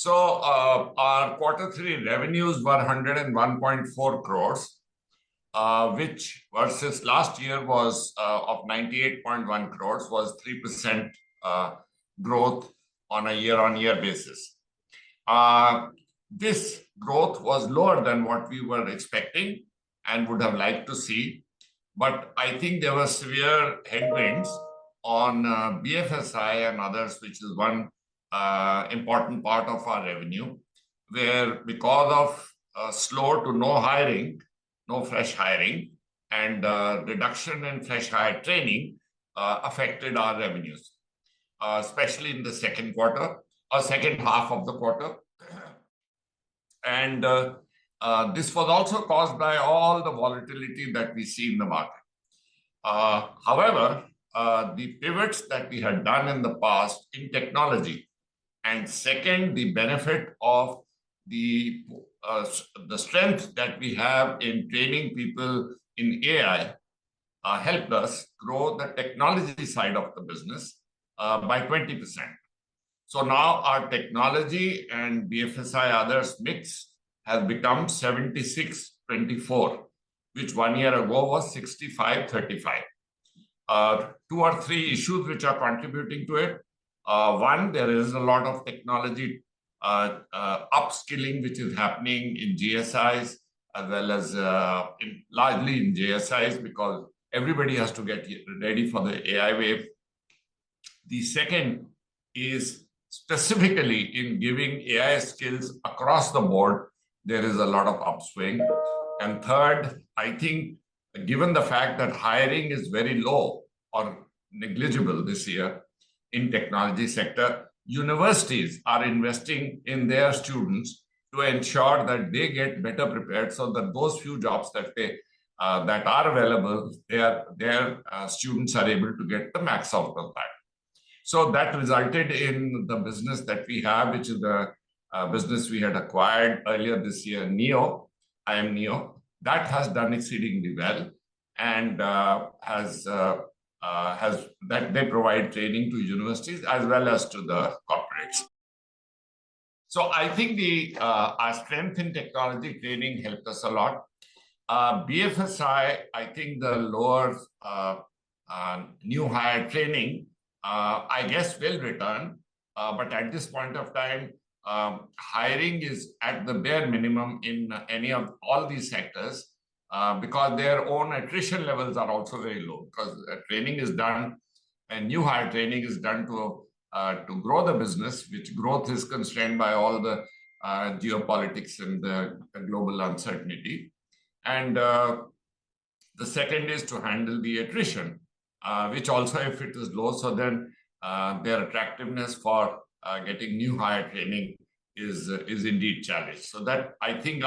Our Q3 revenues were 101.4 crores, which versus last year was of 98.1 crores, was 3% growth on a year-on-year basis. This growth was lower than what we were expecting and would have liked to see, but I think there were severe headwinds on BFSI and others, which is one important part of our revenue, where because of slow to no hiring, no fresh hiring, and reduction in fresh hire training affected our revenues, especially in the second half of the quarter. And this was also caused by all the volatility that we see in the market. However, the pivots that we had done in the past in technology, and second, the benefit of the strength that we have in training people in AI helped us grow the technology side of the business by 20%. So now our technology and BFSI others mix has become 76-24, which 1 year ago was 65-35. Two or three issues which are contributing to it. One, there is a lot of technology upskilling which is happening in GSIs as well as largely in JSIs, because everybody has to get ready for the AI wave. The second is specifically in giving AI skills across the board, there is a lot of upswing. And third, I think given the fact that hiring is very low or negligible this year in technology sector, universities are investing in their students to ensure that they get better prepared, so that those few jobs that are available, their students are able to get the max out of that. So that resulted in the business that we have, which is the business we had acquired earlier this year, NIIT. That has done exceedingly well, and that they provide training to universities as well as to the corporates. So I think our strength in technology training helped us a lot. BFSI, I think the lower new hire training, I guess will return, but at this point of time, hiring is at the bare minimum in all these sectors, because their own attrition levels are also very low, because training is done and new hire training is done to grow the business, which growth is constrained by all the geopolitics and the global uncertainty. And the second is to handle the attrition, which also, if it is low, so then their attractiveness for getting new hire training is indeed challenged. So that, I think,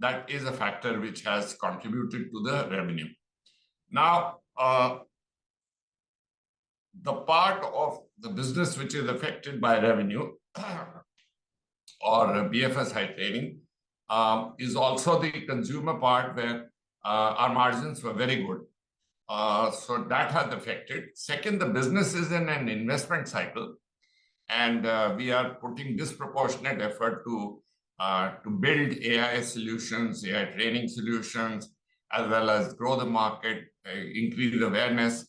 that is a factor which has contributed to the revenue. Now, the part of the business which is affected by revenue or BFSI training is also the consumer part, where our margins were very good. So that has affected. Second, the business is in an investment cycle, and we are putting disproportionate effort to build AI solutions, AI training solutions, as well as grow the market, increase awareness.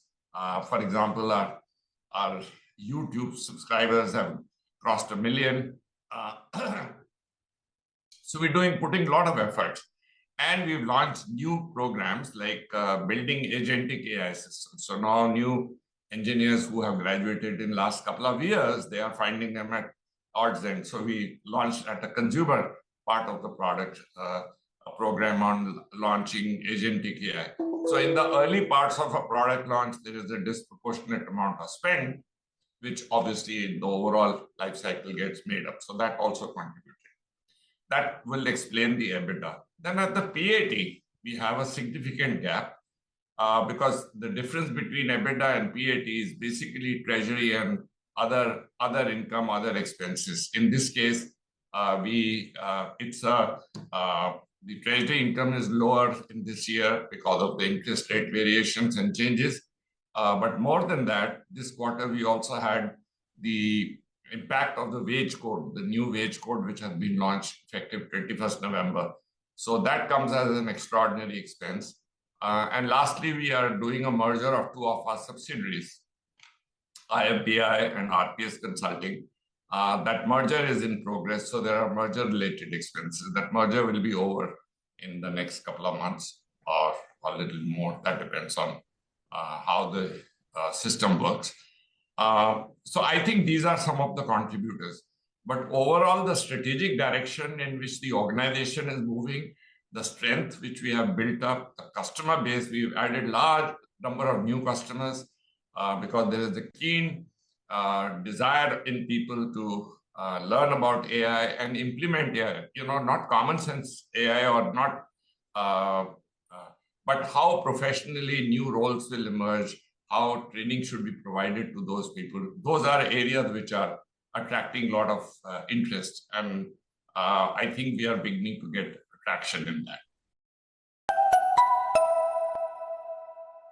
For example, our YouTube subscribers have crossed 1 million. So we're putting a lot of effort. And we've launched new programs like building agentic AI systems. So now new engineers who have graduated in the last couple of years, they are finding them at odds end. So we launched at the consumer part of the product a program on launching agentic AI. So in the early parts of a product launch, there is a disproportionate amount of spend, which obviously in the overall life cycle gets made up. So that also contributed. That will explain the EBITDA. Then at the PAT, we have a significant gap because the difference between EBITDA and PAT is basically treasury and other income, other expenses. In this case, the treasury income is lower in this year because of the interest rate variations and changes. But more than that, this quarter we also had the impact of the wage code, the new wage code, which has been launched effective 21st November. So that comes as an extraordinary expense. And lastly, we are doing a merger of two of our subsidiaries, IFBI and RPS Consulting. That merger is in progress, so there are merger-related expenses. That merger will be over in the next couple of months or a little more. That depends on how the system works. So I think these are some of the contributors. But overall, the strategic direction in which the organization is moving, the strength which we have built up, the customer base, we've added large number of new customers because there is a keen desire in people to learn about AI and implement AI. Not common sense AI or not, but how professionally new roles will emerge, how training should be provided to those people. Those are areas which are attracting a lot of interest. And I think we are beginning to get traction in that.